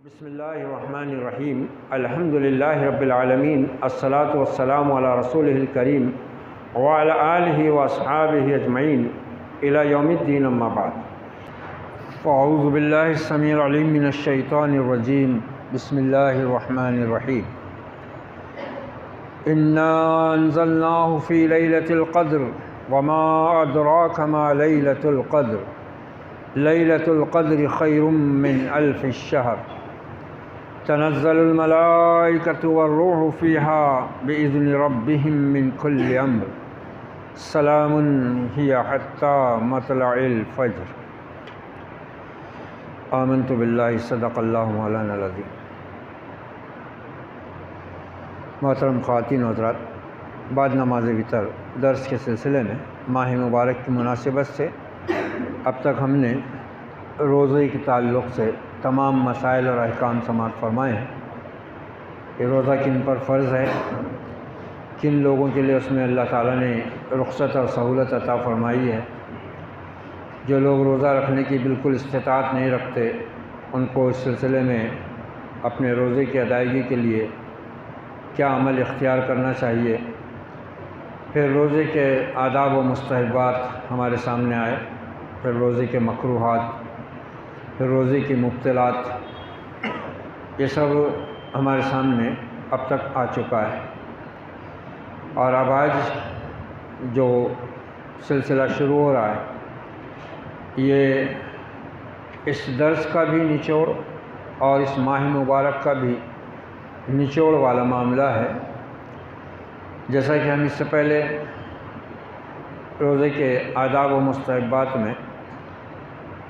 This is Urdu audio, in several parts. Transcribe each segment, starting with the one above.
بسم اللہ الرحمن الرحیم الحمد للہ رب العالمین الصلاۃ والسلام علی رسولہ الکریم وعلی آلہ واصحابہ اجمعین الی یوم الدین اما بعد فاعوذ باللہ السمیع العلیم من الشیطان الرجیم بسم اللہ الرحمن الرحیم انا انزلناہ فی لیلۃ القدر وما ادراک ما لیلۃ القدر لیلۃ القدر خیر من الف الشہر تنزل الملائکۃ والروح فیہا بإذن ربہم من کل امر سلام ہی حتی مطلع الفجر آمنت باللہ صدق اللہ مولانا العظیم۔ محترم خواتین و حضرات، بعد نماز وتر درس کے سلسلے میں ماہ مبارک کی مناسبت سے اب تک ہم نے روزے کے تعلق سے تمام مسائل اور احکام سماعت فرمائے ہیں کہ روزہ کن پر فرض ہے، کن لوگوں کے لیے اس میں اللہ تعالیٰ نے رخصت اور سہولت عطا فرمائی ہے، جو لوگ روزہ رکھنے کی بالکل استطاعت نہیں رکھتے ان کو اس سلسلے میں اپنے روزے کی ادائیگی کے لیے کیا عمل اختیار کرنا چاہیے۔ پھر روزے کے آداب و مستحبات ہمارے سامنے آئے، پھر روزے کے مکروہات، پھر روزے کی مبطلات، یہ سب ہمارے سامنے اب تک آ چکا ہے۔ اور اب آج جو سلسلہ شروع ہو رہا ہے یہ اس درس کا بھی نچوڑ اور اس ماہ مبارک کا بھی نچوڑ والا معاملہ ہے۔ جیسا کہ ہم اس سے پہلے روزے کے آداب و مستحبات میں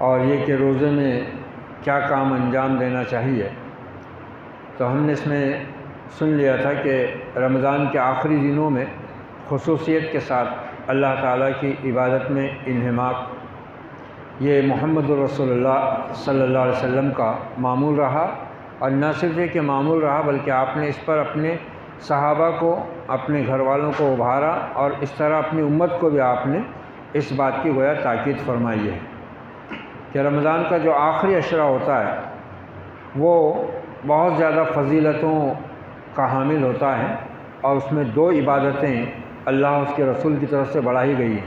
اور یہ کہ روزے میں کیا کام انجام دینا چاہیے، تو ہم نے اس میں سن لیا تھا کہ رمضان کے آخری دنوں میں خصوصیت کے ساتھ اللہ تعالیٰ کی عبادت میں انہماک یہ محمد رسول اللہ صلی اللہ علیہ وسلم کا معمول رہا، اور نہ صرف یہ کہ معمول رہا بلکہ آپ نے اس پر اپنے صحابہ کو، اپنے گھر والوں کو ابھارا، اور اس طرح اپنی امت کو بھی آپ نے اس بات کی گویا تاکید فرمائی ہے کہ رمضان کا جو آخری عشرہ ہوتا ہے وہ بہت زیادہ فضیلتوں کا حامل ہوتا ہے، اور اس میں دو عبادتیں اللہ اس کے رسول کی طرف سے بڑھائی گئی ہیں،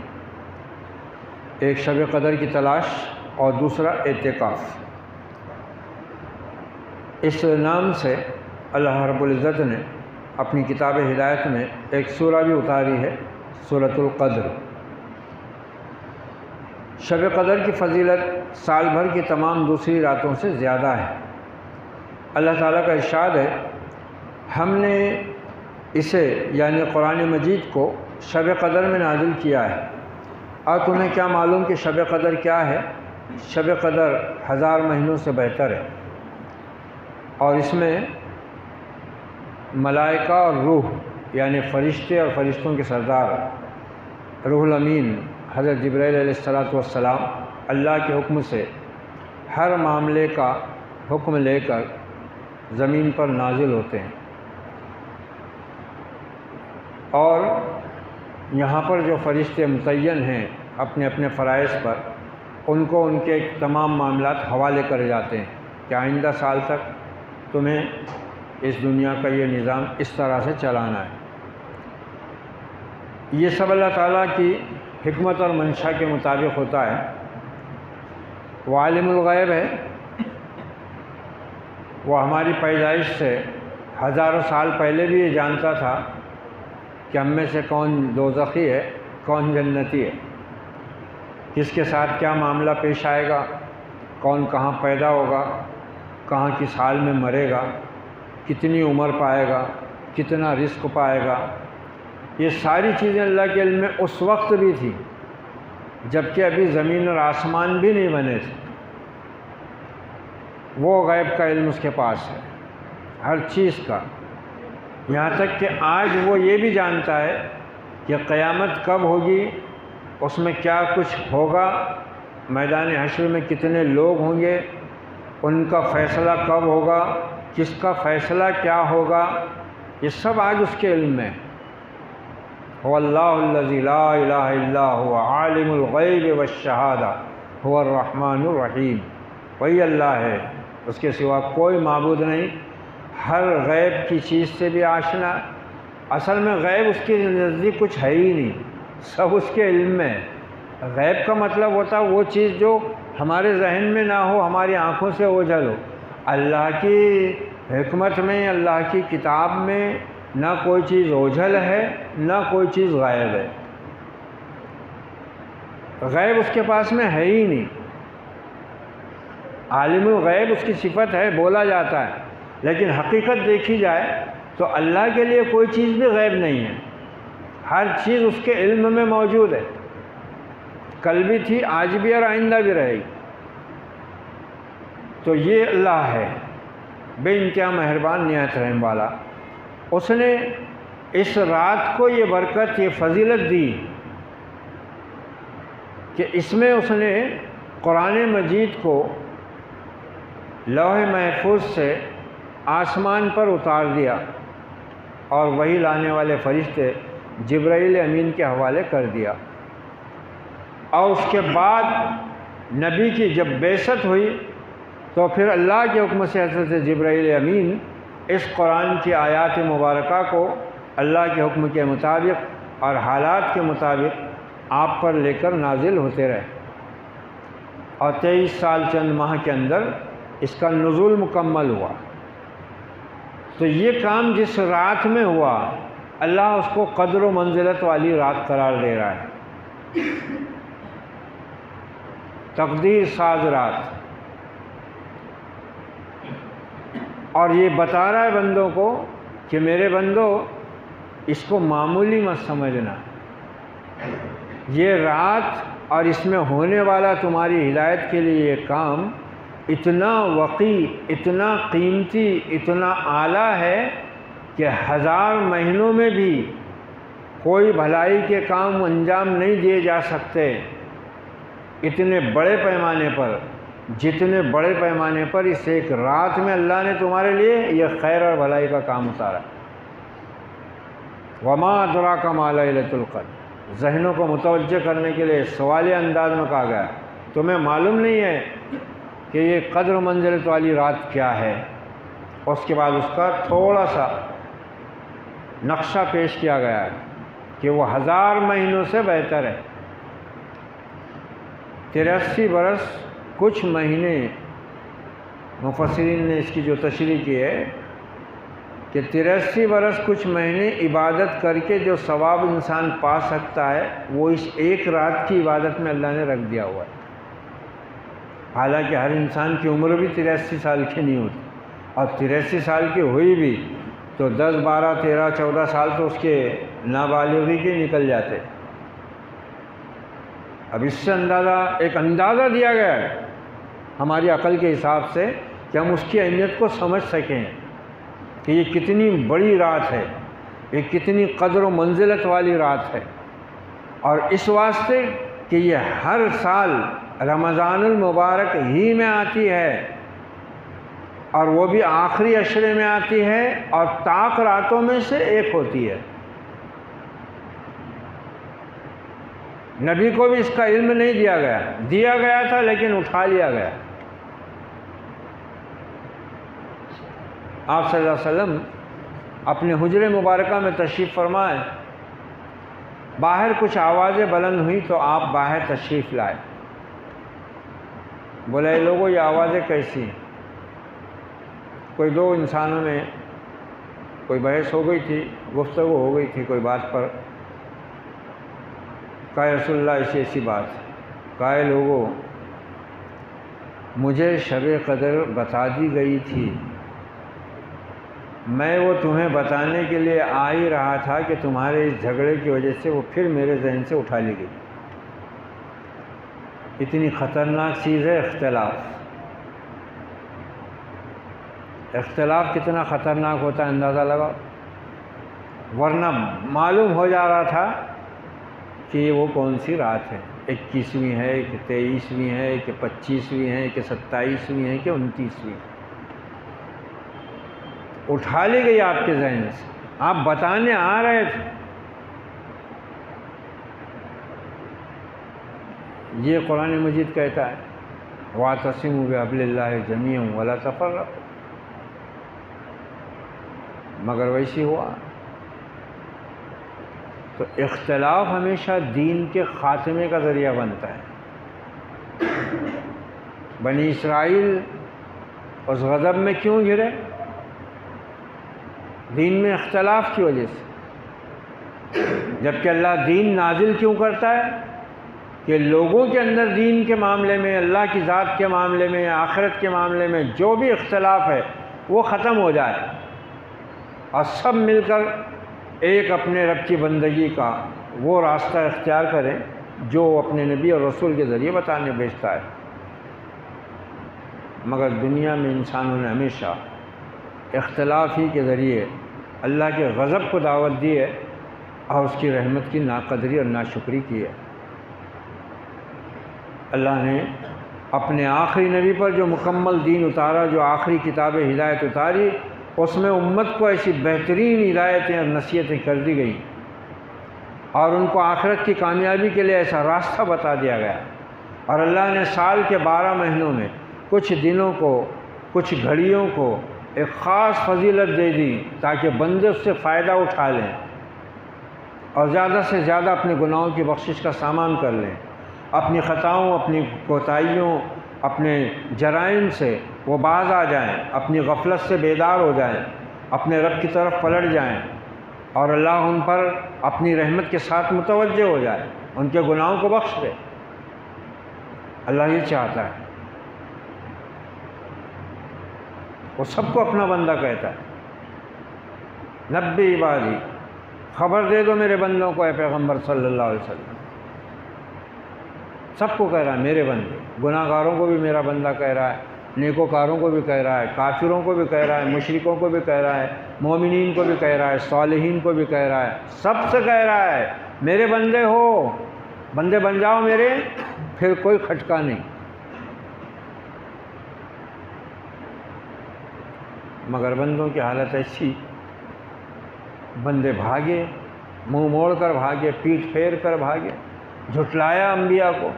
ایک شب قدر کی تلاش اور دوسرا اعتکاف۔ اس نام سے اللہ رب العزت نے اپنی کتاب ہدایت میں ایک سورہ بھی اتاری ہے، سورۃ القدر۔ شب قدر کی فضیلت سال بھر کی تمام دوسری راتوں سے زیادہ ہے۔ اللہ تعالیٰ کا ارشاد ہے، ہم نے اسے یعنی قرآن مجید کو شب قدر میں نازل کیا ہے، اور تمہیں کیا معلوم کہ شب قدر کیا ہے؟ شب قدر 1000 مہینوں سے بہتر ہے، اور اس میں ملائکہ اور روح یعنی فرشتے اور فرشتوں کے سردار روح الامین حضرت جبرائیل علیہ السلام اللہ کے حکم سے ہر معاملے کا حکم لے کر زمین پر نازل ہوتے ہیں، اور یہاں پر جو فرشتے متعین ہیں اپنے اپنے فرائض پر، ان کو ان کے تمام معاملات حوالے کرے جاتے ہیں کہ آئندہ سال تک تمہیں اس دنیا کا یہ نظام اس طرح سے چلانا ہے۔ یہ سب اللہ تعالیٰ کی حکمت اور منشا کے مطابق ہوتا ہے۔ وہ عالم الغیب ہے، وہ ہماری پیدائش سے ہزاروں سال پہلے بھی یہ جانتا تھا کہ ہم میں سے کون دوزخی ہے، کون جنتی ہے، کس کے ساتھ کیا معاملہ پیش آئے گا، کون کہاں پیدا ہوگا، کہاں کس حال میں مرے گا، کتنی عمر پائے گا، کتنا رزق پائے گا۔ یہ ساری چیزیں اللہ کے علم میں اس وقت بھی تھی جبکہ ابھی زمین اور آسمان بھی نہیں بنے تھے۔ وہ غیب کا علم اس کے پاس ہے ہر چیز کا، یہاں تک کہ آج وہ یہ بھی جانتا ہے کہ قیامت کب ہوگی، اس میں کیا کچھ ہوگا، میدان حشر میں کتنے لوگ ہوں گے، ان کا فیصلہ کب ہوگا، کس کا فیصلہ کیا ہوگا، یہ سب آج اس کے علم میں۔ هو اللہ الذی لا الہ الا هو عالم الغیب والشہادہ هو الرحمن الرحیم، وہی اللہ ہے اس کے سوا کوئی معبود نہیں، ہر غیب کی چیز سے بھی آشنا۔ اصل میں غیب اس کے نزدیک کچھ ہے ہی نہیں، سب اس کے علم میں ہے۔ غیب کا مطلب ہوتا ہے وہ چیز جو ہمارے ذہن میں نہ ہو، ہماری آنکھوں سے اوجھل ہو۔ اللہ کی حکمت میں، اللہ کی کتاب میں نہ کوئی چیز اوجھل ہے، نہ کوئی چیز غائب ہے۔ غیب اس کے پاس میں ہے ہی نہیں۔ عالم الغیب اس کی صفت ہے، بولا جاتا ہے، لیکن حقیقت دیکھی جائے تو اللہ کے لیے کوئی چیز بھی غیب نہیں ہے، ہر چیز اس کے علم میں موجود ہے، کل بھی تھی، آج بھی اور آئندہ بھی رہے گی۔ تو یہ اللہ ہے بے انتہا مہربان نہایت رحم والا۔ اس نے اس رات کو یہ برکت، یہ فضیلت دی کہ اس میں اس نے قرآن مجید کو لوح محفوظ سے آسمان پر اتار دیا اور وہی لانے والے فرشتے جبرائیل امین کے حوالے کر دیا، اور اس کے بعد نبی کی جب بعثت ہوئی تو پھر اللہ کے حکم سے حضرت جبرائیل امین اس قرآن کی آیات مبارکہ کو اللہ کے حکم کے مطابق اور حالات کے مطابق آپ پر لے کر نازل ہوتے رہے، اور 23 سال چند ماہ کے اندر اس کا نزول مکمل ہوا۔ تو یہ کام جس رات میں ہوا، اللہ اس کو قدر و منزلت والی رات قرار دے رہا ہے، تقدیر ساز رات، اور یہ بتا رہا ہے بندوں کو کہ میرے بندو اس کو معمولی مت سمجھنا، یہ رات اور اس میں ہونے والا تمہاری ہدایت کے لیے یہ کام اتنا وقی، اتنا قیمتی، اتنا اعلیٰ ہے کہ 1000 مہینوں میں بھی کوئی بھلائی کے کام انجام نہیں دیے جا سکتے، اتنے بڑے پیمانے پر، جتنے بڑے پیمانے پر اس ایک رات میں اللہ نے تمہارے لیے یہ خیر اور بھلائی کا کام اتارا۔ وما ادراک ما لیلۃ القدر، ذہنوں کو متوجہ کرنے کے لیے سوالیہ انداز میں کہا گیا، تمہیں معلوم نہیں ہے کہ یہ قدر و منزلت والی رات کیا ہے؟ اس کے بعد اس کا تھوڑا سا نقشہ پیش کیا گیا ہے کہ وہ 1000 مہینوں سے بہتر ہے۔ 83 برس کچھ مہینے، مفسرین نے اس کی جو تشریح کی ہے کہ 83 برس کچھ مہینے عبادت کر کے جو ثواب انسان پا سکتا ہے وہ اس ایک رات کی عبادت میں اللہ نے رکھ دیا ہوا ہے۔ حالانکہ ہر انسان کی عمر بھی 83 سال کی نہیں ہوتی، اور 83 سال کی ہوئی بھی تو 10 12 13 14 سال تو اس کے نابالغی کے نکل جاتے۔ اب اس سے ایک اندازہ دیا گیا ہے ہماری عقل کے حساب سے کہ ہم اس کی اہمیت کو سمجھ سکیں کہ یہ کتنی بڑی رات ہے، یہ کتنی قدر و منزلت والی رات ہے، اور اس واسطے کہ یہ ہر سال رمضان المبارک ہی میں آتی ہے، اور وہ بھی آخری عشرے میں آتی ہے، اور طاق راتوں میں سے ایک ہوتی ہے۔ نبی کو بھی اس کا علم نہیں دیا گیا تھا لیکن اٹھا لیا گیا۔ آپ صلی اللہ علیہ وسلم اپنے حجرے مبارکہ میں تشریف فرمائے، باہر کچھ آوازیں بلند ہوئیں تو آپ باہر تشریف لائے، بولے اے لوگوں یہ آوازیں کیسی ہیں؟ کوئی 2 انسانوں میں کوئی بحث ہو گئی تھی، گفتگو ہو گئی تھی کوئی بات پر، کہا رسول اللہ ایسی بات ہے، کہا اے لوگوں مجھے شب قدر بتا دی گئی تھی، میں وہ تمہیں بتانے کے لیے آ ہی رہا تھا کہ تمہارے اس جھگڑے کی وجہ سے وہ پھر میرے ذہن سے اٹھا لی گئی۔ اتنی خطرناک چیز ہے اختلاف کتنا خطرناک ہوتا ہے اندازہ لگاؤ، ورنہ معلوم ہو جا رہا تھا کہ یہ وہ کون سی رات ہے، 21ویں ہے کہ 23ویں ہے کہ 25ویں ہے کہ 27ویں ہے کہ 29ویں، اٹھا لی گئی آپ کے ذہن سے، آپ بتانے آ رہے تھے۔ یہ قرآن مجید کہتا ہے واعتصموا بحبل اللہ جمیعا ولا تفرقوا، مگر ویسی ہوا۔ تو اختلاف ہمیشہ دین کے خاتمے کا ذریعہ بنتا ہے۔ بنی اسرائیل اس غضب میں کیوں گرے؟ دین میں اختلاف کی وجہ سے۔ جبکہ اللہ دین نازل کیوں کرتا ہے؟ کہ لوگوں کے اندر دین کے معاملے میں، اللہ کی ذات کے معاملے میں، آخرت کے معاملے میں جو بھی اختلاف ہے وہ ختم ہو جائے، اور سب مل کر ایک اپنے رب کی بندگی کا وہ راستہ اختیار کریں جو اپنے نبی اور رسول کے ذریعے بتانے بھیجتا ہے۔ مگر دنیا میں انسانوں نے ہمیشہ اختلاف ہی کے ذریعے اللہ کے غضب کو دعوت دی ہے اور اس کی رحمت کی ناقدری اور ناشکری کی ہے۔ اللہ نے اپنے آخری نبی پر جو مکمل دین اتارا، جو آخری کتاب ہدایت اتاری، اس میں امت کو ایسی بہترین ہدایتیں اور نصیحتیں کر دی گئیں، اور ان کو آخرت کی کامیابی کے لیے ایسا راستہ بتا دیا گیا۔ اور اللہ نے سال کے 12 مہینوں میں کچھ دنوں کو، کچھ گھڑیوں کو ایک خاص فضیلت دے دی تاکہ بندے اس سے فائدہ اٹھا لیں اور زیادہ سے زیادہ اپنے گناہوں کی بخشش کا سامان کر لیں، اپنی خطاؤں، اپنی کوتاہیوں، اپنے جرائم سے وہ باز آ جائیں، اپنی غفلت سے بیدار ہو جائیں، اپنے رب کی طرف پلٹ جائیں، اور اللہ ان پر اپنی رحمت کے ساتھ متوجہ ہو جائے، ان کے گناہوں کو بخش دے۔ اللہ یہ چاہتا ہے، وہ سب کو اپنا بندہ کہتا ہے۔ نبی عبادی، خبر دے دو میرے بندوں کو، اے پیغمبر صلی اللہ علیہ وسلم۔ سب کو کہہ رہا ہے میرے بندے، گناہ گاروں کو بھی میرا بندہ کہہ رہا ہے، نیکوکاروں کو بھی کہہ رہا ہے، کافروں کو بھی کہہ رہا ہے، مشرکوں کو بھی کہہ رہا ہے، مومنین کو بھی کہہ رہا ہے، صالحین کو بھی کہہ رہا ہے، سب سے کہہ رہا ہے میرے بندے ہو، بندے بن جاؤ میرے، پھر کوئی کھٹکا نہیں۔ مگر بندوں کی حالت ایسی، بندے بھاگے، منہ موڑ کر بھاگے، پیٹھ پھیر کر بھاگے، جھٹلایا انبیاء کو،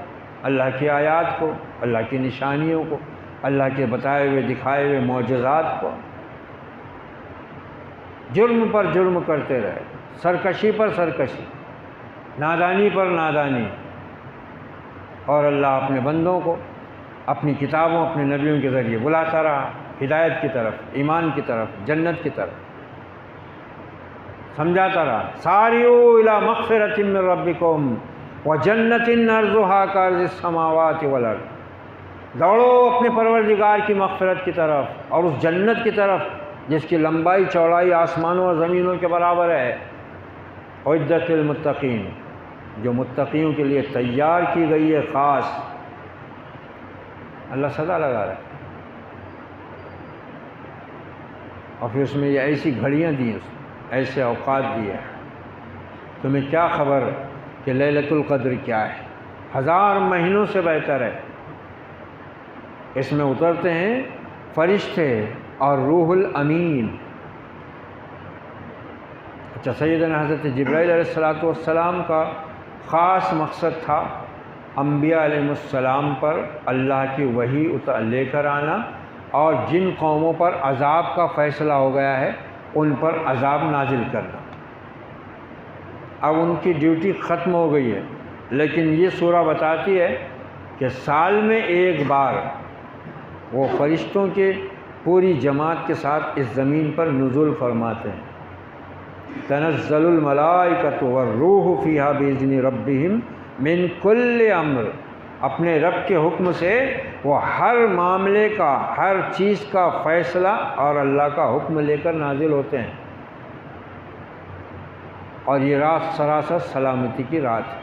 اللہ کی آیات کو، اللہ کی نشانیوں کو، اللہ کے بتائے ہوئے دکھائے ہوئے معجزات کو، جرم پر جرم کرتے رہے، سرکشی پر سرکشی، نادانی پر نادانی۔ اور اللہ اپنے بندوں کو اپنی کتابوں، اپنے نبیوں کے ذریعے بلاتا رہا ہدایت کی طرف، ایمان کی طرف، جنت کی طرف، سمجھاتا رہا۔ ساریو الی مغفرۃ من ربکم وجنۃ عرضھا کعرض السماوات والارض، دوڑو اپنے پروردگار کی مغفرت کی طرف اور اس جنت کی طرف جس کی لمبائی چوڑائی آسمانوں اور زمینوں کے برابر ہے، اعدت للمتقین، جو متقیوں کے لیے تیار کی گئی ہے خاص۔ اللہ صدا لگا رہا ہے، اور پھر اس میں یہ ایسی گھڑیاں دی ہیں، ایسے اوقات دیے۔ تمہیں کیا خبر کہ لیلۃ القدر کیا ہے؟ 1000 مہینوں سے بہتر ہے۔ اس میں اترتے ہیں فرشتے اور روح الامین۔ اچھا، سیدنا حضرت جبرائیل علیہ السلام کا خاص مقصد تھا انبیاء علیہ السلام پر اللہ کی وحی لے کر آنا، اور جن قوموں پر عذاب کا فیصلہ ہو گیا ہے ان پر عذاب نازل کرنا۔ اب ان کی ڈیوٹی ختم ہو گئی ہے، لیکن یہ سورہ بتاتی ہے کہ سال میں ایک بار وہ فرشتوں کے پوری جماعت کے ساتھ اس زمین پر نزول فرماتے ہیں۔ تنزل الملائکۃ والروح فیہا بإذن ربہم من کل امر، اپنے رب کے حکم سے وہ ہر معاملے کا، ہر چیز کا فیصلہ اور اللہ کا حکم لے کر نازل ہوتے ہیں۔ اور یہ رات سراسر سلامتی کی رات ہے،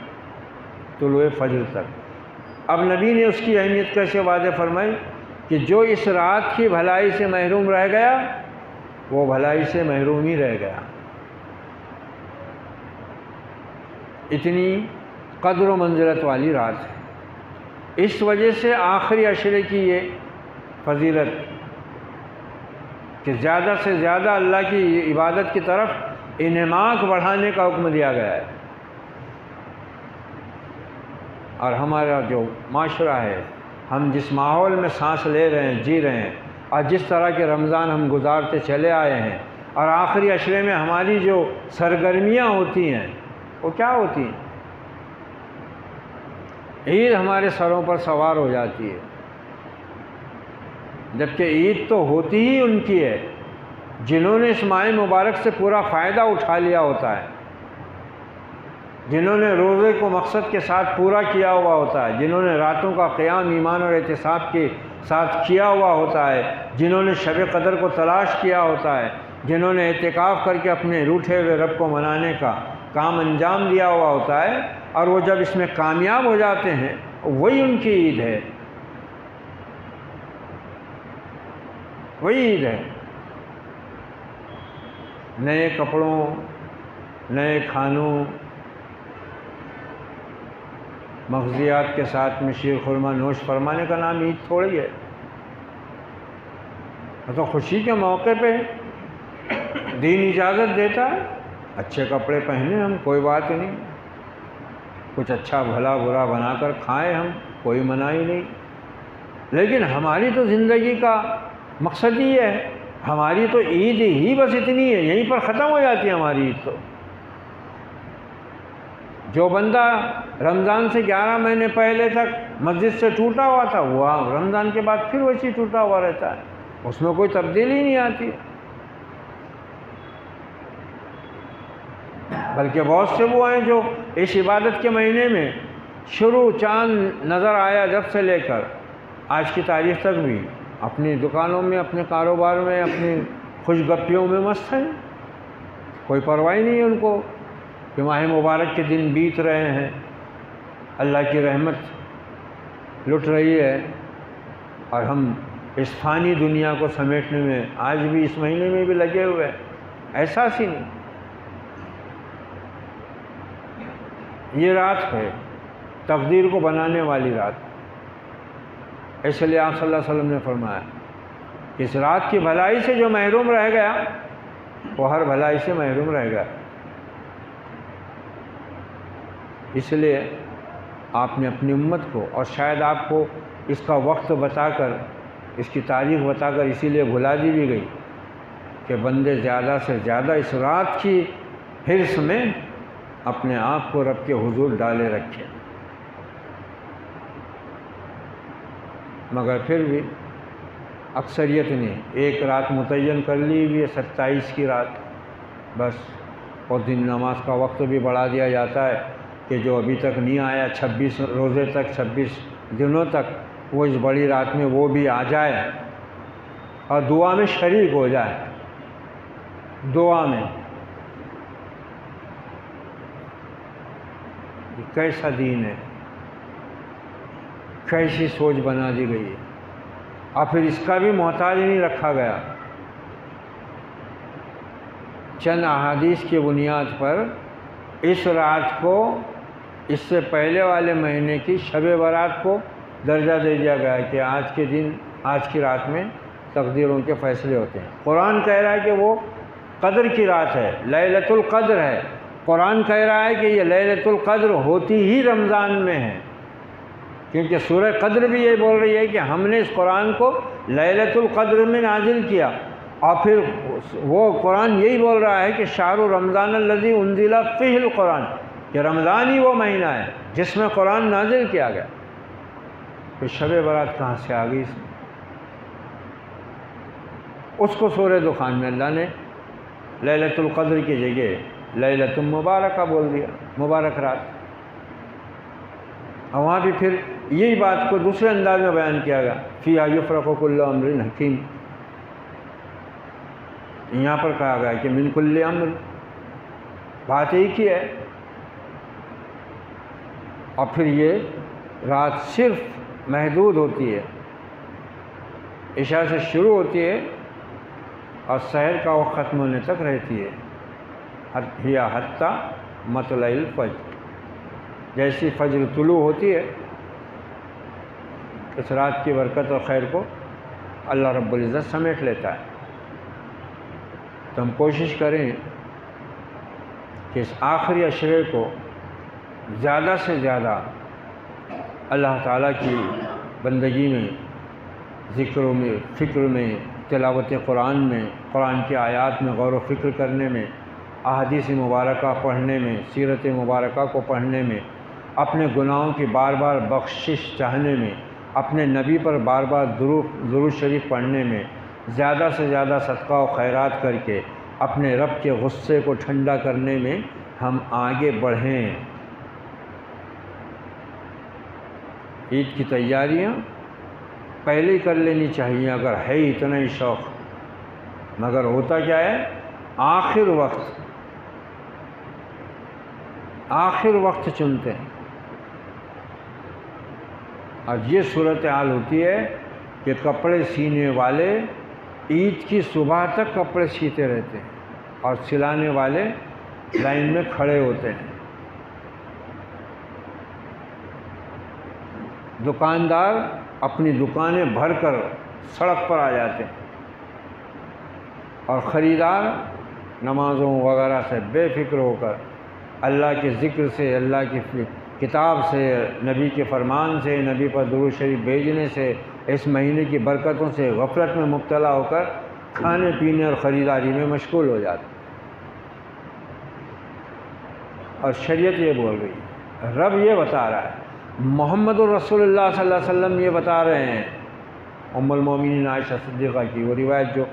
طلوع فجر تک۔ اب نبی نے اس کی اہمیت کیسے واضح فرمائی کہ جو اس رات کی بھلائی سے محروم رہ گیا وہ بھلائی سے محروم ہی رہ گیا۔ اتنی قدر و منزلت والی رات ہے۔ اس وجہ سے آخری عشرے کی یہ فضیلت کہ زیادہ سے زیادہ اللہ کی عبادت کی طرف انہماک بڑھانے کا حکم دیا گیا ہے۔ اور ہمارا جو معاشرہ ہے، ہم جس ماحول میں سانس لے رہے ہیں، جی رہے ہیں، اور جس طرح کے رمضان ہم گزارتے چلے آئے ہیں، اور آخری عشرے میں ہماری جو سرگرمیاں ہوتی ہیں وہ کیا ہوتی ہیں؟ عید ہمارے سروں پر سوار ہو جاتی ہے، جبکہ عید تو ہوتی ہی ان کی ہے جنہوں نے اس ماہ مبارک سے پورا فائدہ اٹھا لیا ہوتا ہے، جنہوں نے روزے کو مقصد کے ساتھ پورا کیا ہوا ہوتا ہے، جنہوں نے راتوں کا قیام ایمان اور احتساب کے ساتھ کیا ہوا ہوتا ہے، جنہوں نے شب قدر کو تلاش کیا ہوتا ہے، جنہوں نے اعتکاف کر کے اپنے روٹھے ہوئے رب کو منانے کا کام انجام دیا ہوا ہوتا ہے، اور وہ جب اس میں کامیاب ہو جاتے ہیں وہی ان کی عید ہے، وہی عید ہے۔ نئے کپڑوں، نئے کھانوں، مغزیات کے ساتھ میں شیر خورما نوش فرمانے کا نام عید تھوڑی ہے۔ تو خوشی کے موقع پہ دین اجازت دیتا ہے، اچھے کپڑے پہنے ہم، کوئی بات نہیں، کچھ اچھا بھلا برا بنا کر کھائیں ہم، کوئی منائی نہیں، لیکن ہماری تو زندگی کا مقصد ہی ہے، ہماری تو عید ہی بس اتنی ہے، یہیں پر ختم ہو جاتی ہے ہماری عید۔ تو جو بندہ رمضان سے 11 مہینے پہلے تک مسجد سے ٹوٹا ہوا تھا، وہ رمضان کے بعد پھر ویسے ٹوٹا ہوا رہتا ہے، اس میں کوئی تبدیلی نہیں آتی، بلکہ بہت سے وہ ہیں جو اس عبادت کے مہینے میں شروع چاند نظر آیا جب سے لے کر آج کی تاریخ تک بھی اپنی دکانوں میں، اپنے کاروبار میں، اپنی خوش گپیوں میں مست ہیں، کوئی پرواہ نہیں ہے ان کو کہ ماہ مبارک کے دن بیت رہے ہیں، اللہ کی رحمت لٹ رہی ہے، اور ہم اس فانی دنیا کو سمیٹنے میں آج بھی اس مہینے میں بھی لگے ہوئے ہیں، احساس ہی نہیں۔ یہ رات ہے تقدیر کو بنانے والی رات، اس لیے آپ صلی اللہ علیہ وسلم نے فرمایا کہ اس رات کی بھلائی سے جو محروم رہ گیا وہ ہر بھلائی سے محروم رہ گیا۔ اس لیے آپ نے اپنی امت کو، اور شاید آپ کو اس کا وقت بتا کر، اس کی تاریخ بتا کر اسی لیے بھلا دی بھی گئی کہ بندے زیادہ سے زیادہ اس رات کی حرص میں اپنے آپ کو رب کے حضور ڈالے رکھیں، مگر پھر بھی اکثریت نے ایک رات متعین کر لی ہوئی ہے، 27 کی رات بس، اور دن نماز کا وقت بھی بڑھا دیا جاتا ہے کہ جو ابھی تک نہیں آیا 26 روزے تک، 26 دنوں تک، وہ اس بڑی رات میں وہ بھی آ جائے اور دعا میں شریک ہو جائے، دعا میں۔ کیسا دین ہے، کیسی سوچ بنا دی گئی ہے، اور پھر اس کا بھی محتاج نہیں رکھا گیا۔ چند احادیث کی بنیاد پر اس رات کو اس سے پہلے والے مہینے کی شب برات کو درجہ دے دیا گیا ہے کہ آج کے دن، آج کی رات میں تقدیروں کے فیصلے ہوتے ہیں۔ قرآن کہہ رہا ہے کہ وہ قدر کی رات ہے، لیلۃ القدر ہے۔ قرآن کہہ رہا ہے کہ یہ لیلۃ القدر ہوتی ہی رمضان میں ہے، کیونکہ سورہ قدر بھی یہ بول رہی ہے کہ ہم نے اس قرآن کو لیلۃ القدر میں نازل کیا، اور پھر وہ قرآن یہی بول رہا ہے کہ شہر رمضان الذی انزل فیہ القرآن، کہ رمضان ہی وہ مہینہ ہے جس میں قرآن نازل کیا گیا۔ پھر شب برات کہاں سے آ گئی؟ اس کو سورہ دخان میں اللہ نے لیلۃ القدر کی جگہ لیلۃ مبارکہ بول دیا، مبارک رات، اور وہاں بھی پھر یہی بات کو دوسرے انداز میں بیان کیا گیا، فیہا یفرق کل امر حکیم۔ یہاں پر کہا گیا کہ من کل امر، بات ایک ہی ہے، اور پھر یہ رات صرف محدود ہوتی ہے، عشاء سے شروع ہوتی ہے اور سحر کا وقت ختم ہونے تک رہتی ہے، ہیا حتی مطلع الفجر، جیسی فجر طلوع ہوتی ہے اس رات کی برکت اور خیر کو اللہ رب العزت سمیٹ لیتا ہے۔ تو ہم کوشش کریں کہ اس آخری عشرے کو زیادہ سے زیادہ اللہ تعالیٰ کی بندگی میں، ذکروں میں، فکر میں، تلاوت قرآن میں، قرآن کی آیات میں غور و فکر کرنے میں، احادیث مبارکہ پڑھنے میں، سیرت مبارکہ کو پڑھنے میں، اپنے گناہوں کی بار بار بخشش چاہنے میں، اپنے نبی پر بار بار درود شریف پڑھنے میں، زیادہ سے زیادہ صدقہ و خیرات کر کے اپنے رب کے غصے کو ٹھنڈا کرنے میں ہم آگے بڑھیں۔ عید کی تیاریاں پہلے ہی کر لینی چاہیے اگر ہے اتنا ہی شوق، مگر ہوتا کیا ہے، آخر وقت چنتے ہیں۔ اور یہ صورتحال ہوتی ہے کہ کپڑے سینے والے عید کی صبح تک کپڑے سیتے رہتے ہیں اور سلانے والے لائن میں کھڑے ہوتے ہیں۔ دکاندار اپنی دکانیں بھر کر سڑک پر آ جاتے ہیں اور خریدار نمازوں وغیرہ سے بے فکر ہو کر اللہ کے ذکر سے، اللہ کی کتاب سے، نبی کے فرمان سے، نبی پر درود شریف بھیجنے سے، اس مہینے کی برکتوں سے غفلت میں مبتلا ہو کر کھانے پینے اور خریداری میں مشغول ہو جاتے ہیں۔ اور شریعت یہ بول رہی ہے، رب یہ بتا رہا ہے، محمد الرسول اللہ صلی اللہ علیہ وسلم یہ بتا رہے ہیں، ام المومنین عائشہ صدیقہ کی وہ روایت جو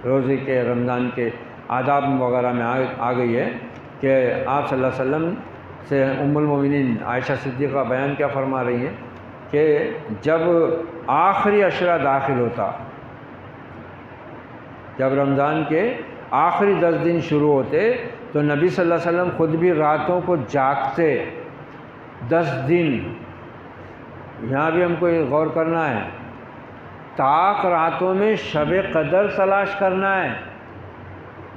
روزے کے، رمضان کے آداب وغیرہ میں آ گئی ہے کہ آپ صلی اللہ علیہ وسلم سے ام المومنین عائشہ صدیقہ بیان کیا فرما رہی ہیں کہ جب آخری عشرہ داخل ہوتا، جب رمضان کے آخری 10 دن شروع ہوتے تو نبی صلی اللہ علیہ وسلم خود بھی راتوں کو جاگتے 10 دن۔ یہاں بھی ہم کو یہ غور کرنا ہے، طاق راتوں میں شب قدر تلاش کرنا ہے،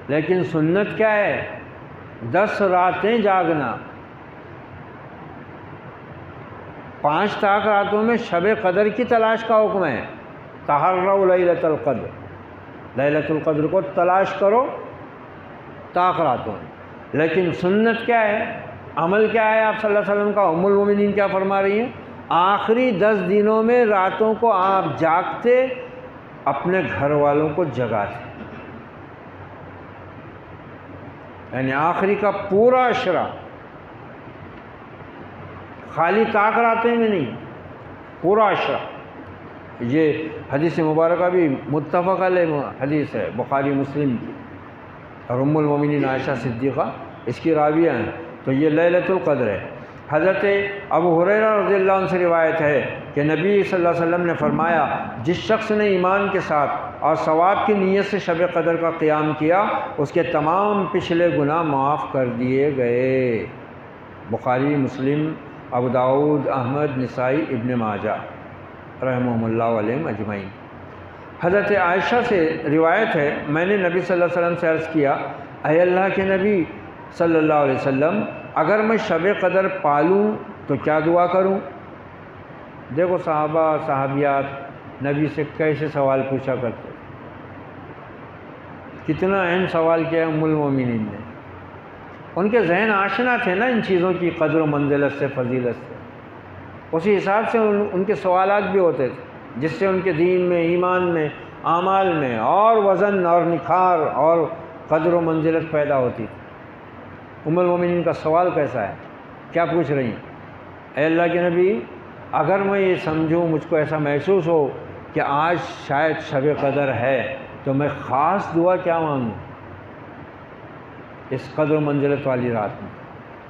لیکن سنت کیا ہے، 10 راتیں جاگنا۔ 5 طاق راتوں میں شب قدر کی تلاش کا حکم ہے، تحروا لیلۃ القدر، لیلۃ القدر کو تلاش کرو طاق راتوں میں۔ لیکن سنت کیا ہے، عمل کیا ہے آپ صلی اللہ علیہ وسلم کا، ام المومنین کیا فرما رہی ہیں، آخری 10 دنوں میں راتوں کو آپ جاگتے، اپنے گھر والوں کو جگاتے، یعنی آخری کا پورا عشرہ، خالی طاق راتیں میں نہیں، پورا عشرہ۔ یہ حدیث مبارکہ بھی متفق علیہ حدیث ہے، بخاری مسلم کی، اور ام المومنین عائشہ صدیقہ اس کی راویہ ہیں، تو یہ لیلۃ القدر ہے۔ حضرت ابو ہریرہ رضی اللہ عنہ سے روایت ہے کہ نبی صلی اللہ علیہ وسلم نے فرمایا، جس شخص نے ایمان کے ساتھ اور ثواب کی نیت سے شب قدر کا قیام کیا، اس کے تمام پچھلے گناہ معاف کر دیے گئے۔ بخاری، مسلم، ابو داؤد، احمد، نسائی، ابن ماجہ رحمہم اللہ علیہم اجمعین۔ حضرت عائشہ سے روایت ہے، میں نے نبی صلی اللہ علیہ وسلم سے عرض کیا، اے اللہ کے نبی صلی اللہ علیہ وسلم، اگر میں شب قدر پالوں تو کیا دعا کروں؟ دیکھو صحابہ صحابیات نبی سے کیسے سوال پوچھا کرتے، کتنا اہم سوال کیا ام المومنین نے، ان کے ذہن آشنا تھے نا ان چیزوں کی قدر و منزلت سے، فضیلت سے، اسی حساب سے ان کے سوالات بھی ہوتے تھے، جس سے ان کے دین میں، ایمان میں، اعمال میں اور وزن اور نکھار اور قدر و منزلت پیدا ہوتی تھی۔ ام المومنین کا سوال کیسا ہے، کیا پوچھ رہی ہیں، اے اللہ کے نبی، اگر میں یہ سمجھوں، مجھ کو ایسا محسوس ہو کہ آج شاید شب قدر ہے، تو میں خاص دعا کیا مانگوں اس قدر و منزلت والی رات میں؟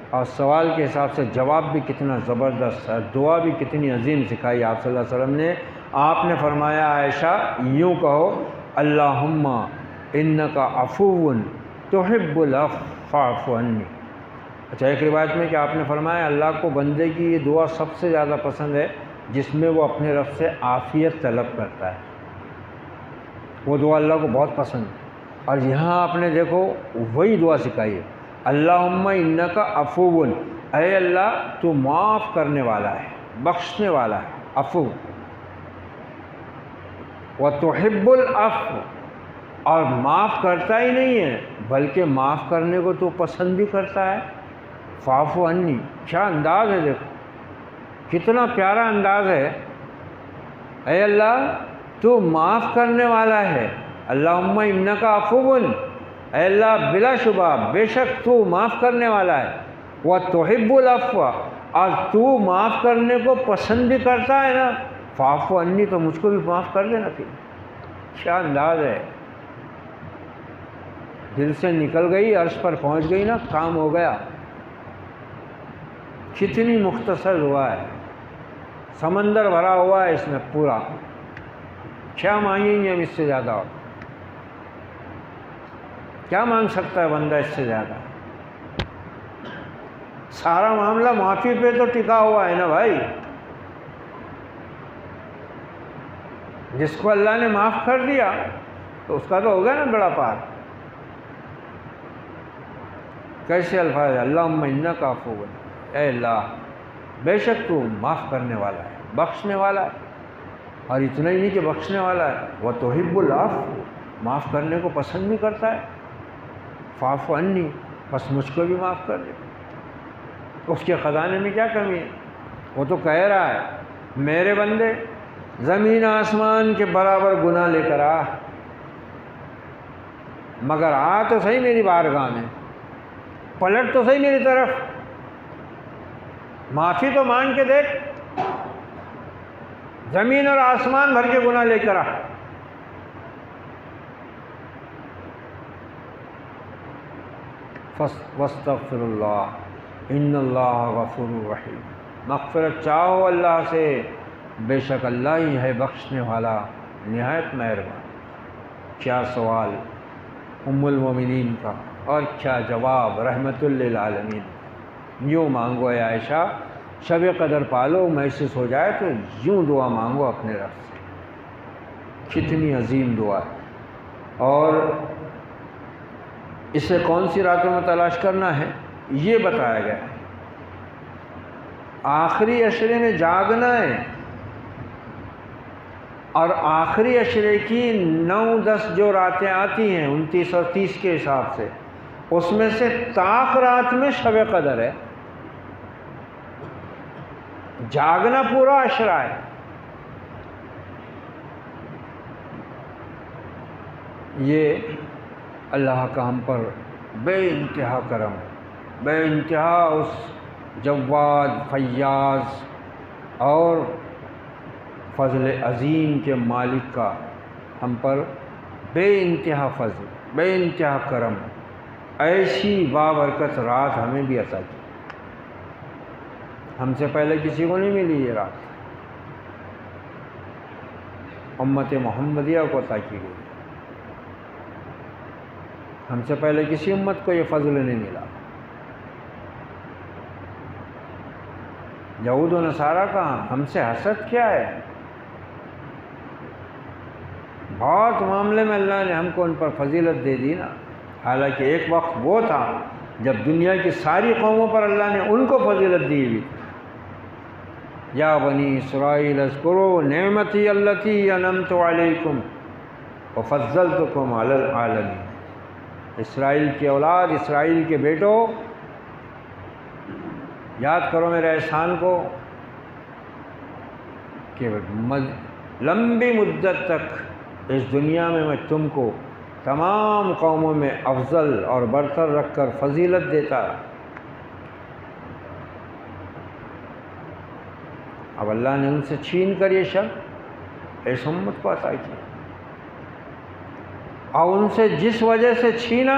اور سوال کے حساب سے جواب بھی کتنا زبردست ہے، دعا بھی کتنی عظیم سکھائی آپ صلی اللہ علیہ وسلم نے۔ آپ نے فرمایا، عائشہ یوں کہو، اللہم انکا عفو تحب العفو فاعف عنی۔ اچھا، ایک روایت میں کہ آپ نے فرمایا، اللہ کو بندے کی یہ دعا سب سے زیادہ پسند ہے جس میں وہ اپنے رب سے عافیت طلب کرتا ہے، وہ دعا اللہ کو بہت پسند ہے۔ اور یہاں آپ نے دیکھو وہی دعا سکھائی ہے، اللہم انکا عفو، اے اللہ تو معاف کرنے والا ہے، بخشنے والا ہے، عفو، وتحب العفو، اور معاف کرتا ہی نہیں ہے بلکہ معاف کرنے کو تو پسند بھی کرتا ہے، فاعف عنی۔ کیا انداز ہے، دیکھو کتنا پیارا انداز ہے اے اللہ تو معاف کرنے والا ہے، اللہم انک عفو، اے اللہ بلا شبہ بے شک تو معاف کرنے والا ہے، وتحب العفو، اور تو معاف کرنے کو پسند بھی کرتا ہے نا، فاعف عنی، تو مجھ کو بھی معاف کر دینا۔ پھر کیا انداز ہے، دل سے نکل گئی، عرش پر پہنچ گئی نا، کام ہو گیا۔ کتنی مختصر دعا ہے، سمندر بھرا ہوا ہے اس میں پورا، کیا مانگیں گے ہم اس سے زیادہ؟ اور کیا مانگ سکتا ہے بندہ اس سے زیادہ؟ سارا معاملہ معافی پہ تو ٹکا ہوا ہے نا بھائی۔ جس کو اللہ نے معاف کر دیا تو اس کا تو ہوگا نا بڑا پار۔ کیسے الفاظ؟ اللہم انک عفو، اے اللہ بے شک تو معاف کرنے والا ہے، بخشنے والا ہے، اور اتنا ہی نہیں کہ بخشنے والا ہے، وتحب العفو، معاف کرنے کو پسند بھی کرتا ہے، فاعف عنی، بس مجھ کو بھی معاف کر دے۔ اس کے خزانے میں کیا کمی ہے؟ وہ تو کہہ رہا ہے میرے بندے زمین آسمان کے برابر گناہ لے کر آ، مگر آ تو صحیح میری بارگاہ میں، پلٹ تو صحیح میری طرف، معافی تو مانگ کے دیکھ، زمین اور آسمان بھر کے گناہ لے کر آ۔ واستغفر اللہ ان اللہ غفور رحیم، مغفرت چاہو اللہ سے، بے شک اللہ ہی ہے بخشنے والا نہایت مہربان۔ کیا سوال ام المومنین کا، اور کیا جواب رحمت للعالمین۔ یوں مانگو اے عائشہ، شب قدر پالو، محسوس ہو جائے تو یوں دعا مانگو اپنے رب سے۔ کتنی عظیم دعا ہے، اور اسے کون سی راتوں میں تلاش کرنا ہے یہ بتایا گیا ہے۔ آخری عشرے میں جاگنا ہے، اور آخری عشرے کی 9-10 جو راتیں آتی ہیں 29 اور 30 کے حساب سے، اس میں سے طاق رات میں شب قدر ہے۔ جاگنا پورا عشرہ ہے۔ یہ اللہ کا ہم پر بے انتہا کرم، بے انتہا اس جواد، فیاض اور فضل عظیم کے مالک کا ہم پر بے انتہا فضل، بے انتہا کرم، ایسی بابرکت رات ہمیں بھی عطا کی۔ ہم سے پہلے کسی کو نہیں ملی یہ رات، امت محمدیہ کو عطا کی گئی۔ ہم سے پہلے کسی امت کو یہ فضل نہیں ملا۔ یہود و نصارہ کہاں، ہم سے حسد کیا ہے؟ بہت معاملے میں اللہ نے ہم کو ان پر فضیلت دے دی نا، حالانکہ ایک وقت وہ تھا جب دنیا کی ساری قوموں پر اللہ نے ان کو فضیلت دی ہوئی۔ یا بنی اسرائیل اذکروا نعمتی التی انعمت علیکم وفضلتکم علی العالمین۔ اسرائیل کی اولاد، اسرائیل کے بیٹوں، یاد کرو میرے احسان کو کہ لمبی مدت تک اس دنیا میں تم کو تمام قوموں میں افضل اور برتر رکھ کر فضیلت دیتا۔ اب اللہ نے ان سے چھین کر یہ شرف اس امت کو عطا کیا، اور ان سے جس وجہ سے چھینا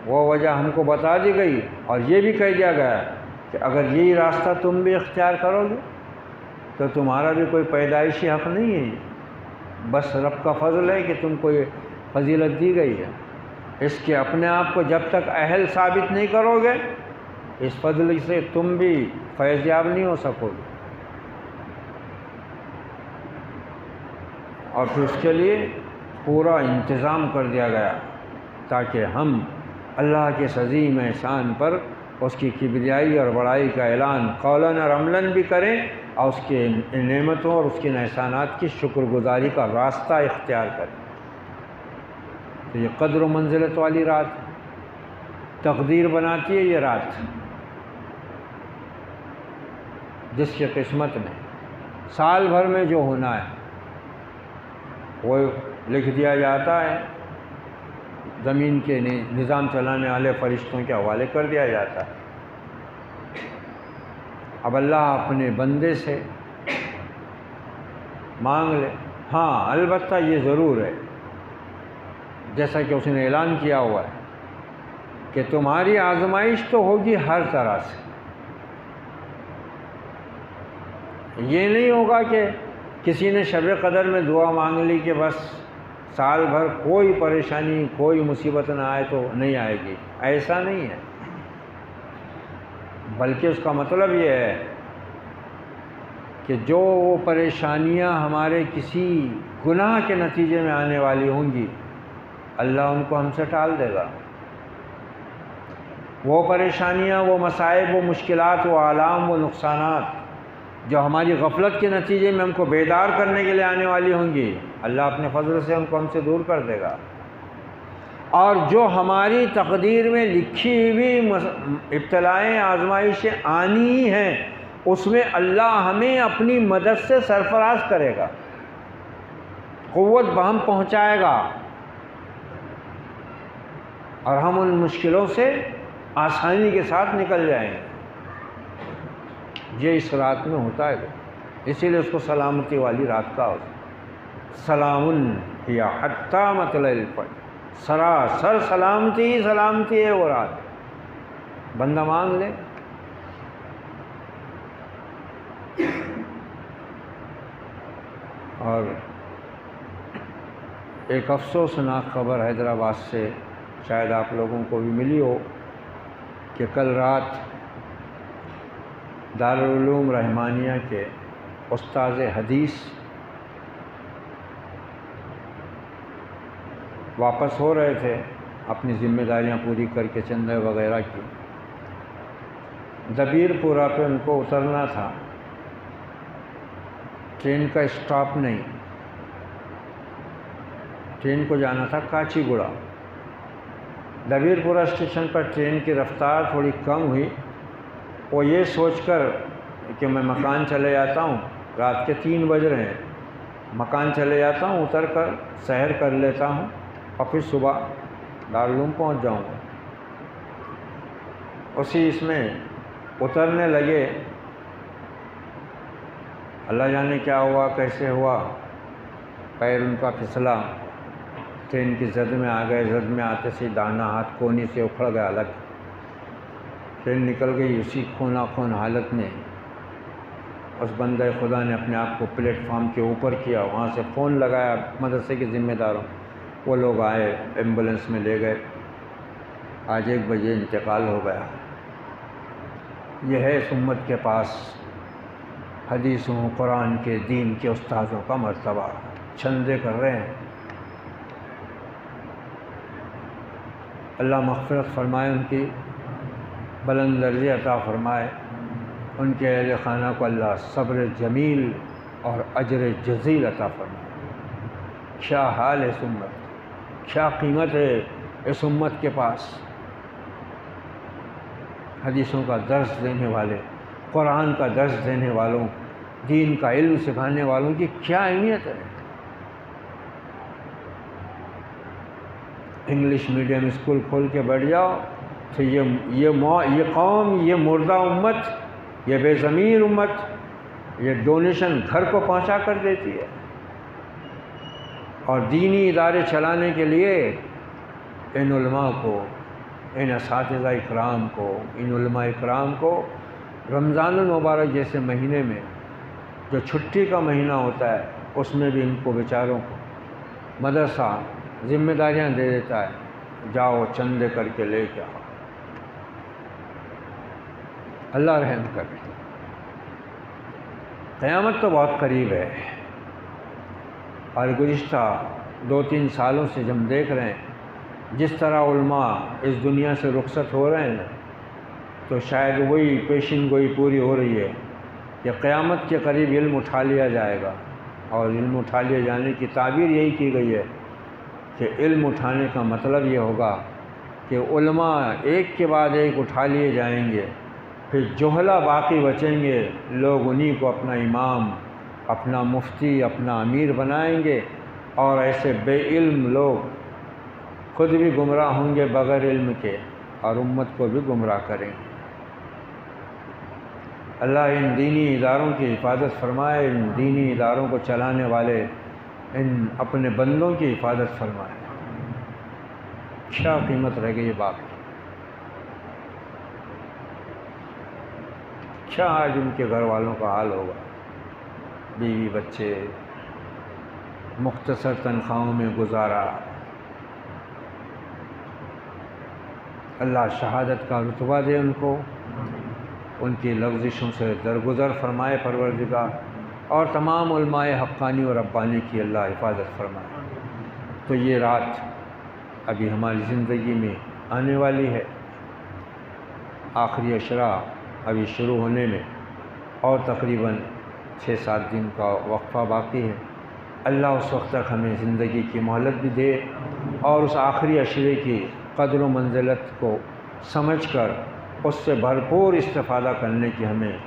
وہ وجہ ہم کو بتا دی گئی، اور یہ بھی کہہ دیا گیا کہ اگر یہی راستہ تم بھی اختیار کرو گے تو تمہارا بھی کوئی پیدائشی حق نہیں ہے، بس رب کا فضل ہے کہ تم کو یہ فضیلت دی گئی ہے۔ اس کے اپنے آپ کو جب تک اہل ثابت نہیں کرو گے، اس فضل سے تم بھی فیض یاب نہیں ہو سکو گے۔ اور پھر اس کے لیے پورا انتظام کر دیا گیا تاکہ ہم اللہ کے عظیم احسان پر اس کی کبریائی اور بڑائی کا اعلان قولاً اور عملاً بھی کریں، اور اس کے نعمتوں اور اس کے احسانات کی شکر گزاری کا راستہ اختیار کریں۔ تو یہ قدر و منزلت والی رات تقدیر بناتی ہے یہ رات، جس کی قسمت میں سال بھر میں جو ہونا ہے وہ لکھ دیا جاتا ہے، زمین کے نظام چلانے والے فرشتوں کے حوالے کر دیا جاتا ہے۔ اب اللہ اپنے بندے سے مانگ لے۔ ہاں البتہ یہ ضرور ہے، جیسا کہ اس نے اعلان کیا ہوا ہے کہ تمہاری آزمائش تو ہوگی ہر طرح سے۔ یہ نہیں ہوگا کہ کسی نے شب قدر میں دعا مانگ لی کہ بس سال بھر کوئی پریشانی کوئی مصیبت نہ آئے تو نہیں آئے گی، ایسا نہیں ہے، بلکہ اس کا مطلب یہ ہے کہ جو وہ پریشانیاں ہمارے کسی گناہ کے نتیجے میں آنے والی ہوں گی اللہ ان کو ہم سے ٹال دے گا۔ وہ پریشانیاں، وہ مصائب، وہ مشکلات، وہ آلام، وہ نقصانات جو ہماری غفلت کے نتیجے میں ہم کو بیدار کرنے کے لیے آنے والی ہوں گی اللہ اپنے فضل سے ان کو ہم سے دور کر دے گا۔ اور جو ہماری تقدیر میں لکھی ہوئی ابتلائیں آزمائشیں آنی ہی ہیں اس میں اللہ ہمیں اپنی مدد سے سرفراز کرے گا، قوت بہم پہنچائے گا، اور ہم ان مشکلوں سے آسانی کے ساتھ نکل جائیں گے۔ یہ اس رات میں ہوتا ہے، اسی لیے اس کو سلامتی والی رات کا ہوتا ہے۔ سلام ہی حتی مطلع الفجر، سراسر سلامتی ہی سلامتی ہے وہ رات۔ بندہ مانگ لے۔ اور ایک افسوسناک خبر حیدرآباد سے شاید آپ لوگوں کو بھی ملی ہو کہ کل رات دارالعلوم رحمانیہ کے استاذ حدیث واپس ہو رہے تھے اپنی ذمہ داریاں پوری کر کے چندے وغیرہ کی، دبیر پورہ پہ ان کو اترنا تھا، ٹرین کا اسٹاپ نہیں، ٹرین کو جانا تھا کاچی گوڑا۔ دبیر پورہ اسٹیشن پر ٹرین کی رفتار تھوڑی کم ہوئی، وہ یہ سوچ کر کہ میں مکان چلے جاتا ہوں، رات کے 3 بج رہے ہیں، مکان چلے جاتا ہوں، اتر کر سحر کر لیتا ہوں اور پھر صبح دارالعلوم پہنچ جاؤں گا۔ اسی اس میں اترنے لگے، اللہ جانے کیا ہوا کیسے ہوا، پیر ان کا پھسلا، ٹرین کی زد میں آ گئے، زد میں آتے سے دانا ہاتھ کونی سے اکھڑ گیا الگ، ٹرین نکل گئی۔ اسی خونا خون حالت میں اس بندہ خدا نے اپنے آپ کو پلیٹ فارم کے اوپر کیا، وہاں سے فون لگایا مدرسے کے ذمہ داروں، وہ لوگ آئے، ایمبولینس میں لے گئے، آج 1 بجے انتقال ہو گیا۔ یہ ہے اس امت کے پاس حدیثوں، قرآن کے، دین کے استاذوں کا مرتبہ، چھندے کر رہے ہیں۔ اللہ مغفرت فرمائے، ان کی بلند درجے عطا فرمائے، ان کے اہل خانہ کو اللہ صبر جمیل اور اجر جزیل عطا فرمائے۔ کیا حال ہے اس امت، کیا قیمت ہے اس امت کے پاس، حدیثوں کا درس دینے والے، قرآن کا درس دینے والوں، دین کا علم سکھانے والوں کی کیا اہمیت ہے۔ انگلش میڈیم اسکول کھول کے بیٹھ جاؤ تو یہ قوم، یہ مردہ امت، یہ بے ضمیر امت، یہ ڈونیشن گھر کو پہنچا کر دیتی ہے، اور دینی ادارے چلانے کے لیے ان علماء کو، ان اساتذہ اکرام کو، ان علماء اکرام کو رمضان المبارک جیسے مہینے میں جو چھٹی کا مہینہ ہوتا ہے اس میں بھی ان کو بیچاروں کو مدرسہ ذمہ داریاں دے دیتا ہے، جاؤ چندے کر کے لے کے آؤ۔ اللہ رحم کرے۔ قیامت تو بہت قریب ہے، اور گزشتہ 2-3 سالوں سے ہم دیکھ رہے ہیں جس طرح علماء اس دنیا سے رخصت ہو رہے ہیں، تو شاید وہی پیشین گوئی پوری ہو رہی ہے کہ قیامت کے قریب علم اٹھا لیا جائے گا، اور علم اٹھا لیے جانے کی تعبیر یہی کی گئی ہے کہ علم اٹھانے کا مطلب یہ ہوگا کہ علماء ایک کے بعد ایک اٹھا لیے جائیں گے، پھر جہلا باقی بچیں گے، لوگ انہی کو اپنا امام اپنا مفتی اپنا امیر بنائیں گے، اور ایسے بے علم لوگ خود بھی گمراہ ہوں گے بغیر علم کے، اور امت کو بھی گمراہ کریں گے۔ اللہ ان دینی اداروں کی حفاظت فرمائے، ان دینی اداروں کو چلانے والے ان اپنے بندوں کی حفاظت فرمائے۔ کیا قیمت رہ گئی باقی، کیا آج ان کے گھر والوں کا حال ہوگا، بیوی بچے، مختصر تنخواہوں میں گزارا۔ اللہ شہادت کا رتبہ دے ان کو، ان کی لغزشوں سے درگزر فرمائے پروردگار، اور تمام علماء حقانی اور ربانی کی اللہ حفاظت فرمائے۔ تو یہ رات ابھی ہماری زندگی میں آنے والی ہے، آخری عشرہ ابھی شروع ہونے میں اور تقریباً 6-7 دن کا وقفہ باقی ہے۔ اللہ اس وقت تک ہمیں زندگی کی مہلت بھی دے، اور اس آخری عشرے کی قدر و منزلت کو سمجھ کر اس سے بھرپور استفادہ کرنے کی ہمیں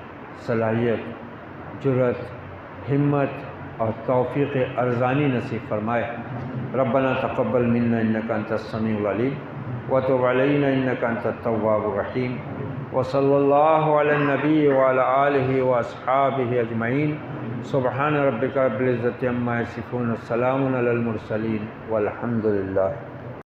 صلاحیت، جرأت، ہمت اور توفیق ارزانی نصیب فرمائے۔ ربنا تقبل منا انک انت السمیع العلیم وتب علینا انک انت التواب الرحیم، وصلی اللہ علی النبی وعلی آلہ واصحابہ اجمعین۔ سبحان ربک رب العزۃ عما یصفون، السلام علی المرسلین والحمد للہ۔